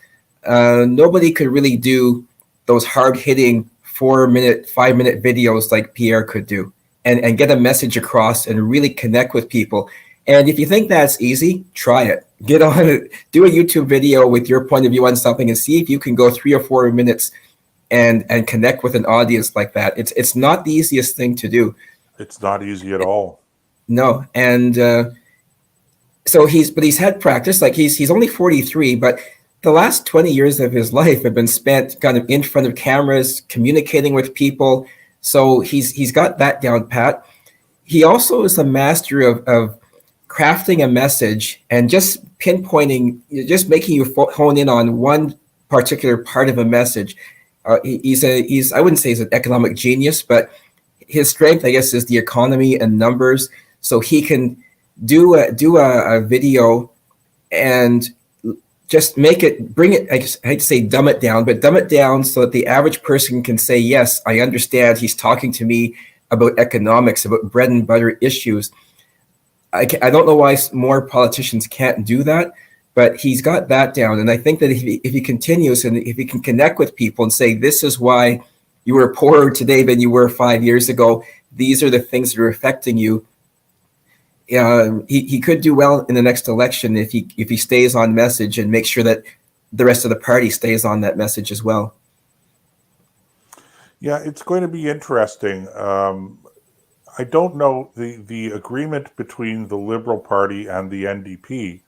nobody could really do those hard-hitting 4-minute, 5-minute videos like Pierre could do and get a message across and really connect with people. And if you think that's easy, try it. Get on it, do a YouTube video with your point of view on something and see if you can go 3 or 4 minutes and connect with an audience like that. It's not the easiest thing to do. It's not easy at all. No. And so he's had practice. Like he's only 43, but the last 20 years of his life have been spent kind of in front of cameras, communicating with people. So he's got that down pat. He also is a master of crafting a message and just pinpointing, just making you hone in on one particular part of a message. He's I wouldn't say he's an economic genius, but his strength, I guess, is the economy and numbers. So he can do a video and just bring it, I hate to say dumb it down, but dumb it down so that the average person can say, yes, I understand. He's talking to me about economics, about bread and butter issues. I don't know why more politicians can't do that, but he's got that down. And I think that if he continues and if he can connect with people and say, this is why you were poorer today than you were 5 years ago, these are the things that are affecting you. He could do well in the next election if he stays on message and makes sure that the rest of the party stays on that message as well. Yeah, it's going to be interesting. I don't know the agreement between the Liberal Party and the NDP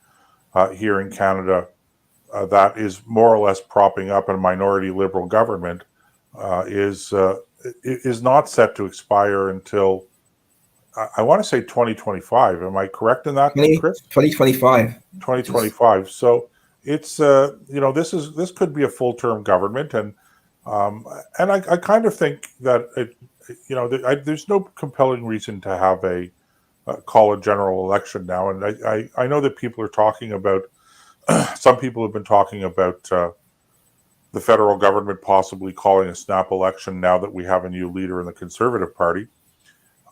here in Canada that is more or less propping up a minority Liberal government is not set to expire until I want to say 2025. Am I correct in that, Chris? 2025. 2025. So it's this could be a full-term government, and I kind of think that there's no compelling reason to have call a general election now. And I know that people are talking about some people have been talking about the federal government possibly calling a snap election now that we have a new leader in the Conservative Party.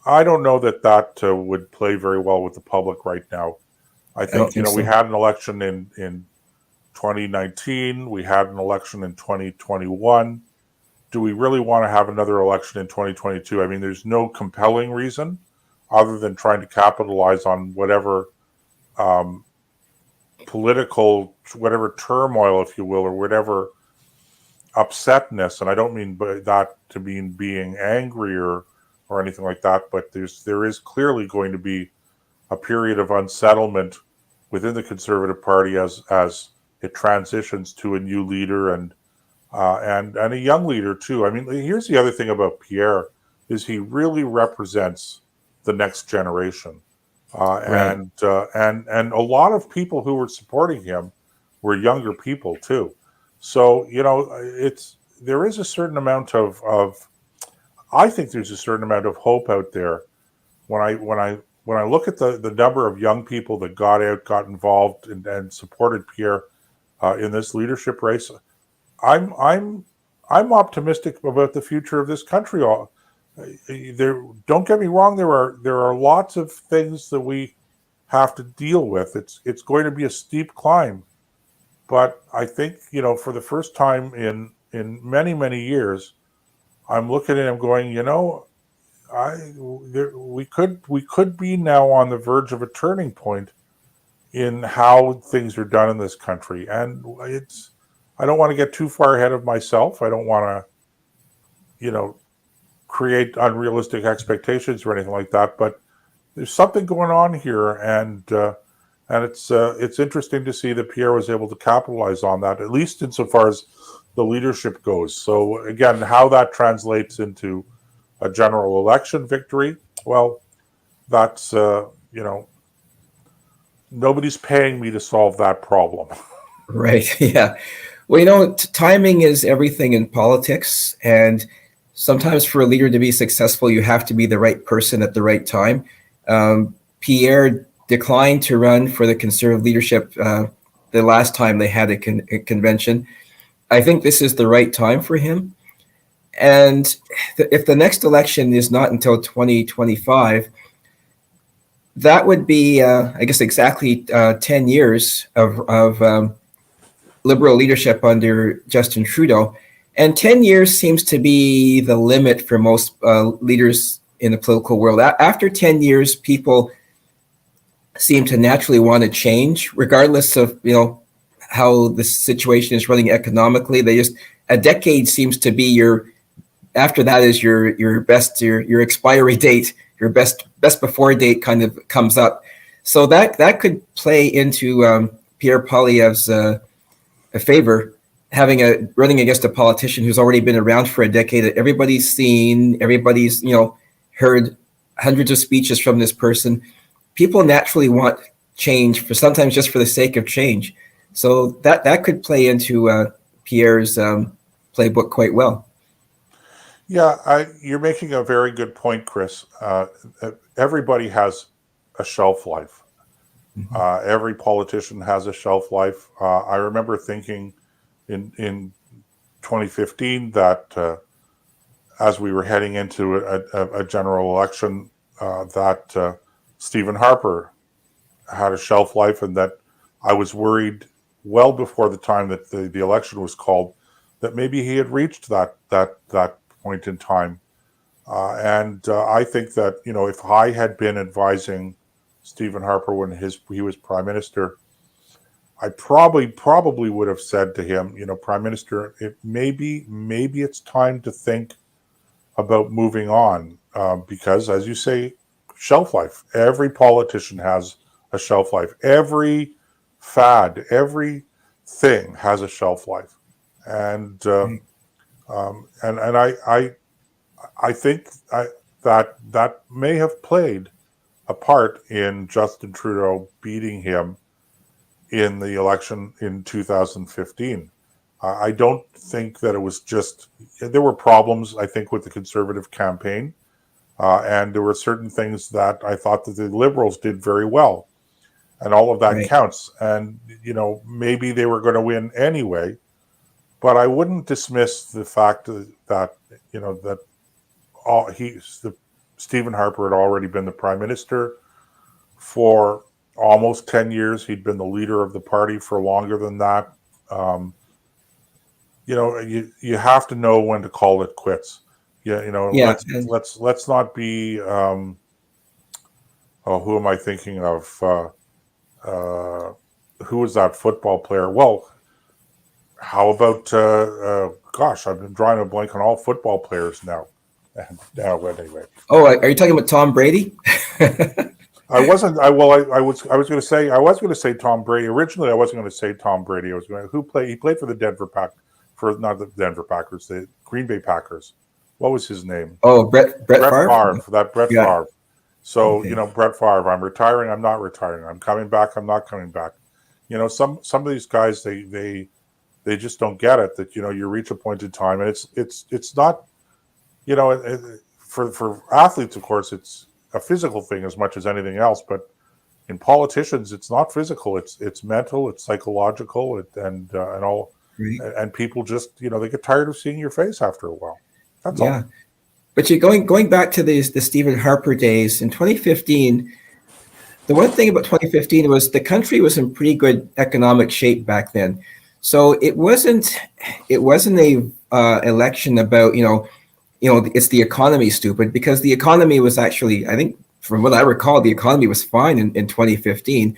I don't know that would play very well with the public right now. I think so. We had an election in 2019. We had an election in 2021. Do we really want to have another election in 2022? I mean, there's no compelling reason other than trying to capitalize on whatever um, political, whatever turmoil, if you will, or whatever upsetness, and I don't mean by that to mean being angry or anything like that, but there is clearly going to be a period of unsettlement within the Conservative Party as it transitions to a new leader and a young leader too. I mean, here's the other thing about Pierre is he really represents the next generation, Right. and a lot of people who were supporting him were younger people too. So there is a certain amount of I think there's a certain amount of hope out there when I look at the number of young people that got involved and supported Pierre in this leadership race. I'm optimistic about the future of this country. Don't get me wrong. There are lots of things that we have to deal with. It's going to be a steep climb, but I think for the first time in many years, I'm looking at him going, we could be now on the verge of a turning point in how things are done in this country, and I don't want to get too far ahead of myself. I don't want to, create unrealistic expectations or anything like that. But there's something going on here, and it's interesting to see that Pierre was able to capitalize on that, at least insofar as the leadership goes. So again, how that translates into a general election victory, well, that's nobody's paying me to solve that problem. Right. Yeah. Well, timing is everything in politics. And sometimes for a leader to be successful, you have to be the right person at the right time. Pierre declined to run for the Conservative leadership the last time they had a convention. I think this is the right time for him. And if the next election is not until 2025, that would be, I guess, exactly 10 years of Liberal leadership under Justin Trudeau. And 10 years seems to be the limit for most leaders in the political world. After 10 years, people seem to naturally want to change, regardless of, how the situation is running economically. A decade seems to be after that is your best, your expiry date, your best before date kind of comes up. So that could play into Pierre Poilievre's a favor, running against a politician who's already been around for a decade, that everybody's seen, everybody's heard hundreds of speeches from this person. People naturally want change, for sometimes just for the sake of change. So that could play into Pierre's playbook quite well. Yeah, you're making a very good point, Chris. Everybody has a shelf life. Every politician has a shelf life. I remember thinking in 2015 that as we were heading into a general election, that Stephen Harper had a shelf life, and that I was worried well before the time that the election was called that maybe he had reached that point in time. And I think that if I had been advising Stephen Harper when he was prime minister, I probably would have said to him, Prime Minister, maybe it's time to think about moving on, because, as you say, shelf life. Every politician has a shelf life. Every fad, every thing has a shelf life, and I think that may have played a part in Justin Trudeau beating him in the election in 2015. I don't think that it was just, there were problems, I think, with the Conservative campaign, and there were certain things that I thought that the Liberals did very well, and all of that Right. counts. And maybe they were going to win anyway, but I wouldn't dismiss the fact that Stephen Harper had already been the prime minister for almost 10 years. He'd been the leader of the party for longer than that. You have to know when to call it quits. Yeah. Let's not be. Who am I thinking of? who was that football player? Well, how about gosh, I've been drawing a blank on all football players now. And now, anyway. Oh, are you talking about Tom Brady? I wasn't. I was going to say. I was going to say Tom Brady. Originally, I wasn't going to say Tom Brady. I was going. Who played? He played for the not the Denver Packers, the Green Bay Packers. What was his name? Oh, Brett Favre. Brett Yeah. Favre. So Okay. Brett Favre. I'm retiring. I'm not retiring. I'm coming back. I'm not coming back. Some of these guys they just don't get it. That you reach a point in time, and it's not. For athletes, of course, it's a physical thing as much as anything else. But in politicians, it's not physical. It's mental. It's psychological. And all. Right. And people just they get tired of seeing your face after a while. That's all. Yeah. But you're going back to the Stephen Harper days in 2015. The one thing about 2015 was the country was in pretty good economic shape back then. So it wasn't a election about it's the economy, stupid, because the economy was actually, I think, from what I recall, the economy was fine in 2015.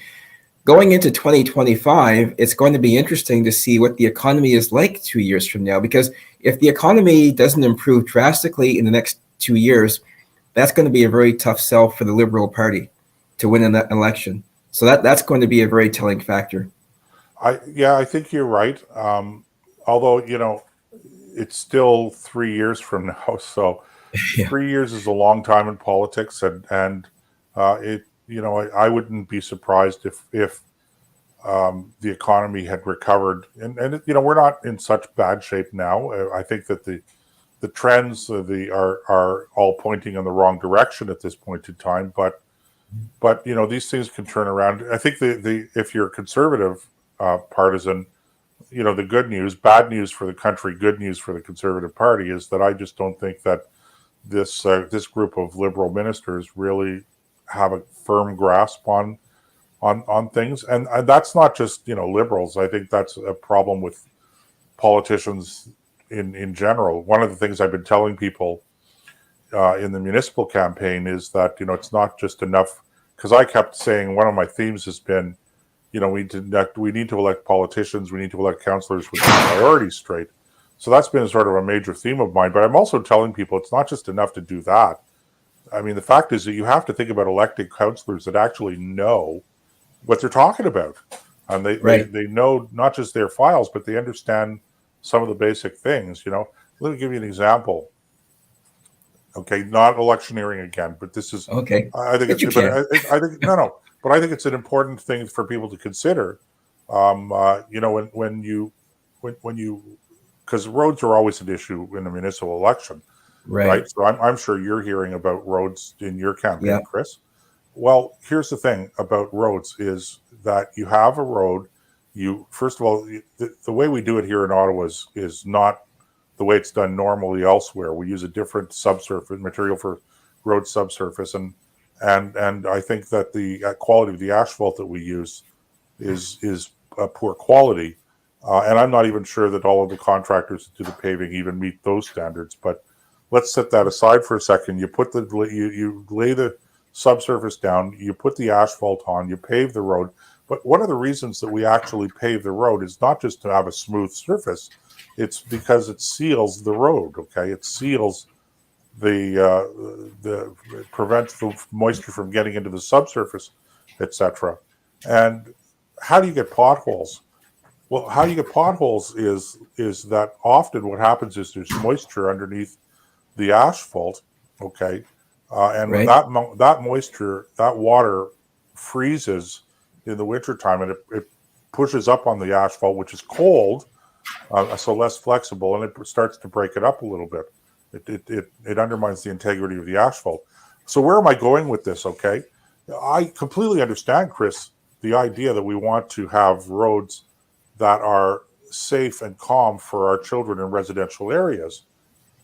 Going into 2025, it's going to be interesting to see what the economy is like 2 years from now, because if the economy doesn't improve drastically in the next 2 years, that's going to be a very tough sell for the Liberal Party to win an election. So that's going to be a very telling factor. I think you're right. Although, it's still 3 years from now. So Yeah. 3 years is a long time in politics. And I wouldn't be surprised if the economy had recovered. And we're not in such bad shape now. I think that the trends are all pointing in the wrong direction at this point in time. But these things can turn around. I think if you're a conservative partisan, the good news, bad news for the country, good news for the Conservative Party is that I just don't think that this group of Liberal ministers really have a firm grasp on things, and that's not just Liberals. I think that's a problem with politicians in general. One of the things I've been telling people in the municipal campaign is that it's not just enough, because I kept saying one of my themes has been we need to elect politicians, we need to elect councillors with their priorities straight. So that's been sort of a major theme of mine. But I'm also telling people it's not just enough to do that. I mean, the fact is that you have to think about elected councillors that actually know what they're talking about. And they know not just their files, but they understand some of the basic things. Let me give you an example. Okay, not electioneering again, but this is Okay. I think but I think it's an important thing for people to consider. When you because roads are always an issue in a municipal election, right? So I'm sure you're hearing about roads in your campaign, Yeah. Chris. Well, here's the thing about roads is that you have a road. First of all, the way we do it here in Ottawa is not the way it's done normally elsewhere. We use a different subsurface material for road subsurface, and I think that the quality of the asphalt that we use is a poor quality. And I'm not even sure that all of the contractors that do the paving even meet those standards. But let's set that aside for a second. You lay the subsurface down, you put the asphalt on, you pave the road. But one of the reasons that we actually pave the road is not just to have a smooth surface. It's because it seals the road. Okay, it seals it prevents the moisture from getting into the subsurface, etc. And how do you get potholes? Well, how you get potholes is that often what happens is there's moisture underneath the asphalt, okay, and when that moisture, that water freezes in the wintertime, and it pushes up on the asphalt, which is cold, so less flexible, and it starts to break it up a little bit. It undermines the integrity of the asphalt. So where am I going with this? Okay, I completely understand, Chris, the idea that we want to have roads that are safe and calm for our children in residential areas.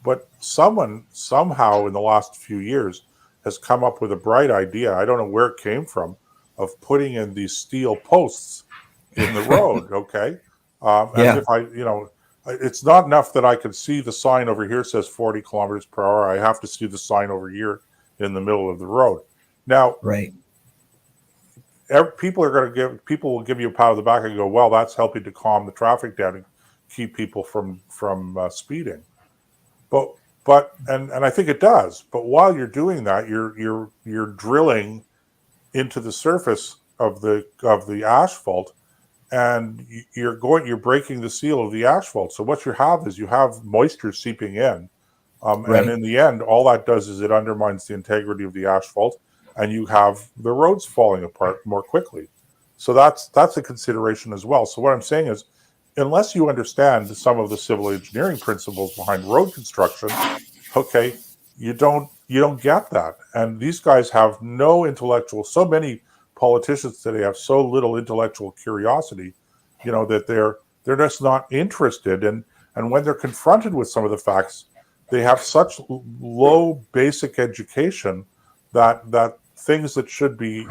But someone somehow in the last few years has come up with a bright idea. I don't know where it came from, of putting in these steel posts in the road. Okay. As if it's not enough that I can see the sign over here says 40 kilometers per hour. I have to see the sign over here in the middle of the road. Now, people will give you a pat on the back and go, well, that's helping to calm the traffic down and keep people from speeding. And I think it does. But while you're doing that, you're drilling into the surface of the asphalt, and you're breaking the seal of the asphalt. So what you have moisture seeping in, Right. and in the end, all that does is it undermines the integrity of the asphalt, and you have the roads falling apart more quickly. So that's a consideration as well. So what I'm saying is, unless you understand some of the civil engineering principles behind road construction, okay, you don't get that. And these guys have no intellectual. So many politicians today have so little intellectual curiosity, that they're just not interested. And when they're confronted with some of the facts, they have such low basic education that things that should be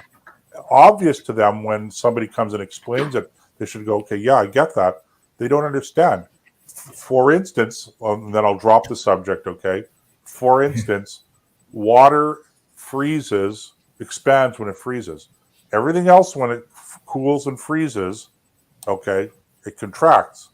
obvious to them when somebody comes and explains it, they should go, okay, yeah, I get that. They don't understand. For instance, and then I'll drop the subject, okay? For instance, water expands when it freezes. Everything else, when it cools and freezes, okay, it contracts.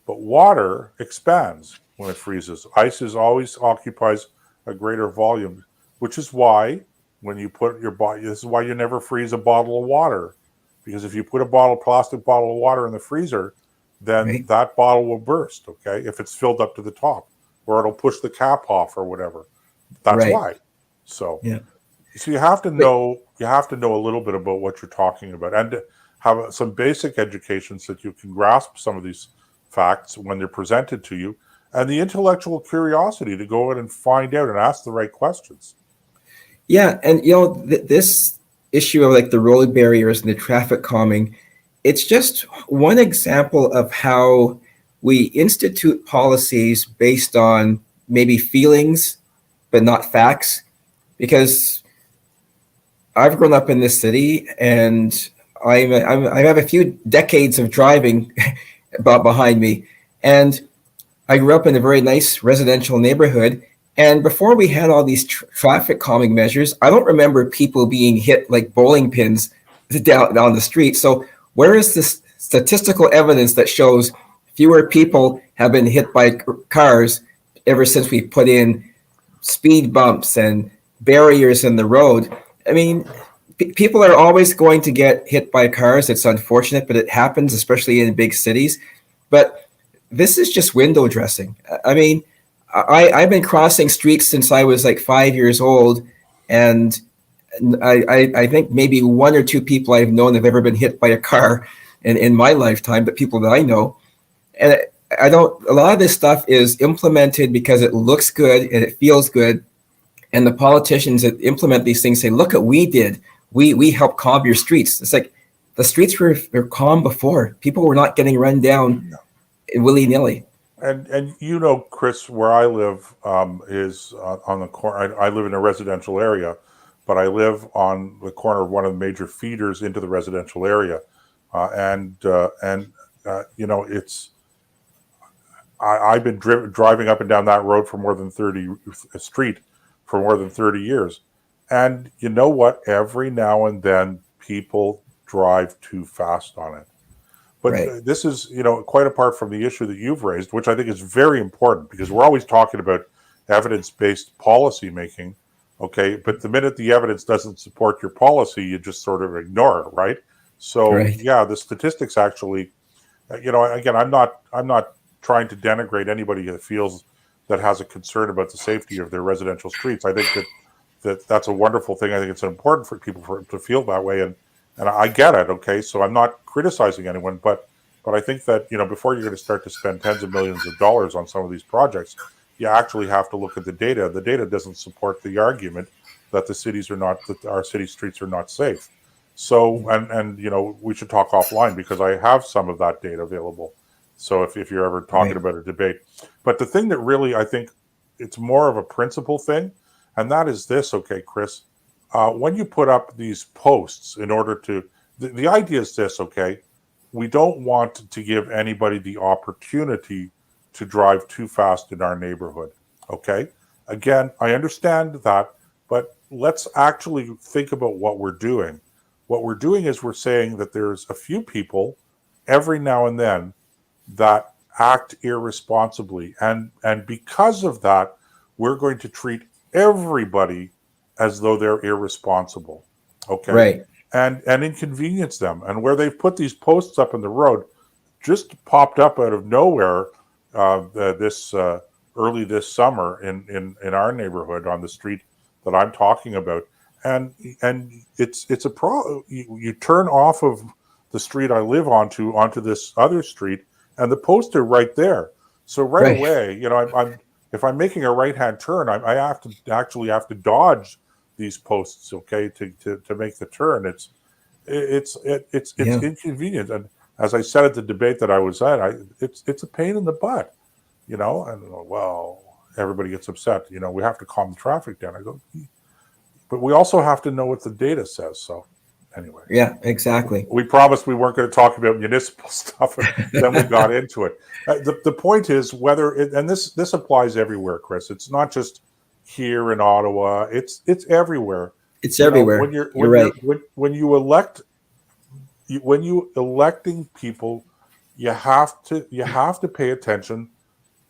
But water expands when it freezes. Ice always occupies a greater volume, which is why when you put your body, this is why you never freeze a bottle of water. Because if you put a plastic bottle of water in the freezer, then Right. that bottle will burst, okay, if it's filled up to the top, or it'll push the cap off or whatever. That's Right. why. So, Yeah. so you have to know a little bit about what you're talking about, and have some basic education so that you can grasp some of these facts when they're presented to you, and the intellectual curiosity to go in and find out and ask the right questions. Yeah, and this issue of like the road barriers and the traffic calming, it's just one example of how we institute policies based on maybe feelings, but not facts. Because I've grown up in this city, and I have a few decades of driving behind me, and I grew up in a very nice residential neighborhood. And before we had all these traffic calming measures, I don't remember people being hit like bowling pins down the street. So where is this statistical evidence that shows fewer people have been hit by cars ever since we put in speed bumps and barriers in the road? I mean, people are always going to get hit by cars. It's unfortunate, but it happens, especially in big cities. But this is just window dressing. I mean, I've been crossing streets since I was like 5 years old, and I think maybe one or two people I've known have ever been hit by a car in my lifetime, but people that I know. And I don't, a lot of this stuff is implemented because it looks good and it feels good. And the politicians that implement these things say, look what we did. We helped calm your streets. It's like the streets were calm before. People were not getting run down willy-nilly. And Chris, where I live is on the corner. I live in a residential area, but I live on the corner of one of the major feeders into the residential area, it's. I've been driving up and down that road for more than 30 years, and you know what? Every now and then, people drive too fast on it. But Right. This is, quite apart from the issue that you've raised, which I think is very important, because we're always talking about evidence-based policy making, okay? But the minute the evidence doesn't support your policy, you just sort of ignore it, right? So, Right. yeah, the statistics actually, again, I'm not trying to denigrate anybody that has a concern about the safety of their residential streets. I think that's a wonderful thing. I think it's important for people to feel that way, and I get it. Okay, so I'm not criticizing anyone, but I think that before you're going to start to spend tens of millions of dollars on some of these projects, you actually have to look at the data. The data doesn't support the argument that our city streets are not safe. So and we should talk offline, because I have some of that data available. So if you're ever talking Right. about a debate, but the thing that really, I think it's more of a principle thing, and that is this, okay, Chris, when you put up these posts in order to, the idea is this, okay, we don't want to give anybody the opportunity to drive too fast in our neighborhood, okay? Again, I understand that, but let's actually think about what we're doing. What we're doing is we're saying that there's a few people every now and then that act irresponsibly. And because of that, we're going to treat everybody as though they're irresponsible. Okay. Right. And inconvenience them. And where they've put these posts up in the road just popped up out of nowhere early this summer in our neighborhood on the street that I'm talking about. And it's a pro. You turn off of the street I live onto this other street, and the posts are right there. So right away, I'm if I'm making a right-hand turn, I have to dodge these posts, okay, to make the turn. It's inconvenient, and as I said at the debate that I was at, it's a pain in the butt, and well, everybody gets upset. We have to calm the traffic down. I go, but we also have to know what the data says. So anyway, yeah, exactly. We promised we weren't going to talk about municipal stuff, and then we got into it. The point is and this applies everywhere, Chris. It's not just here in Ottawa. It's everywhere. It's everywhere. You're right. When you electing people, you have to pay attention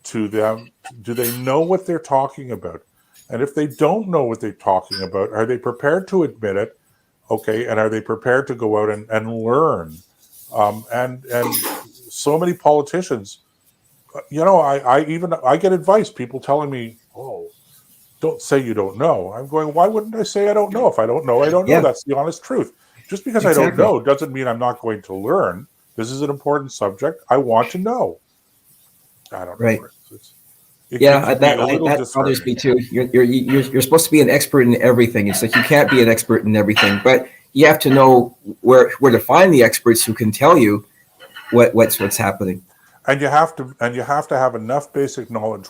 to them. Do they know what they're talking about? And if they don't know what they're talking about, are they prepared to admit it? Okay, and are they prepared to go out and learn? And so many politicians, I get advice, people telling me, "Oh, don't say you don't know." I'm going, why wouldn't I say I don't know? If I don't know, I don't know. Yeah. That's the honest truth. Just because I don't know doesn't mean I'm not going to learn. This is an important subject. I want to know. I don't know. Right. That bothers me too. You're supposed to be an expert in everything. It's like you can't be an expert in everything, but you have to know where to find the experts who can tell you what's happening. And you have to have enough basic knowledge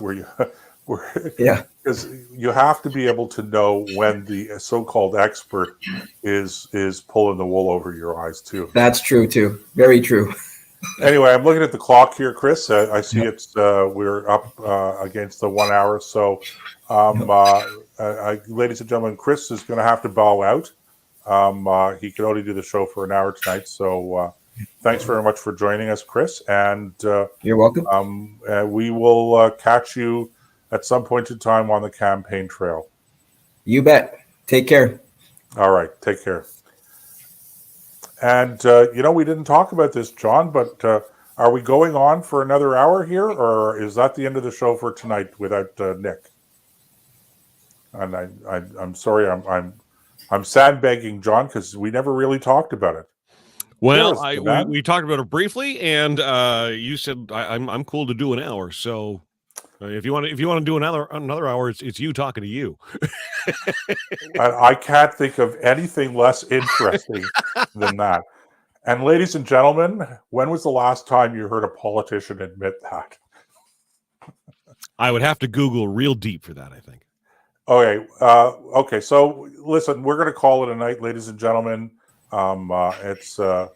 because you have to be able to know when the so-called expert is pulling the wool over your eyes too. That's true too. Very true. Anyway, I'm looking at the clock here, Chris. I see it's we're up against the 1 hour. So, ladies and gentlemen, Chris is going to have to bow out. He can only do the show for an hour tonight. So, thanks very much for joining us, Chris. And you're welcome. We will catch you at some point in time on the campaign trail. You bet. Take care. All right. Take care. And, we didn't talk about this, John, but are we going on for another hour here, or is that the end of the show for tonight without Nick? And I'm sorry, I'm sandbagging, John, because we never really talked about it. Well, we talked about it briefly, and you said I'm cool to do an hour. So if you want to do another hour, it's you talking to you. I can't think of anything less interesting than that. And ladies and gentlemen, when was the last time you heard a politician admit that? I would have to Google real deep for that, I think. Okay. Okay. So listen, we're going to call it a night, ladies and gentlemen. It's sorry,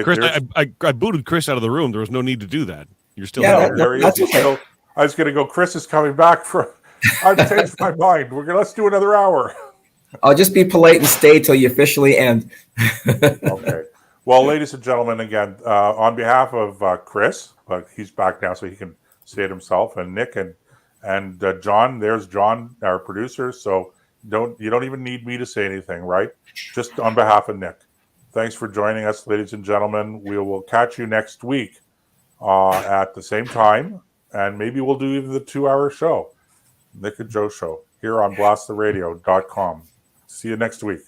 Chris. I booted Chris out of the room. There was no need to do that. You're still there. That's okay. I was going to go. Chris is coming back for. I've changed my mind. Let's do another hour. I'll just be polite and stay till you officially end. Okay. Well, ladies and gentlemen, again, on behalf of Chris, but he's back now, so he can say it himself, and Nick and John. There's John, our producer. So you don't even need me to say anything, right? Just on behalf of Nick. Thanks for joining us, ladies and gentlemen. We will catch you next week at the same time, and maybe we'll do even the 2-hour show. Nick and Joe Show here on blasttheradio.com. See you next week.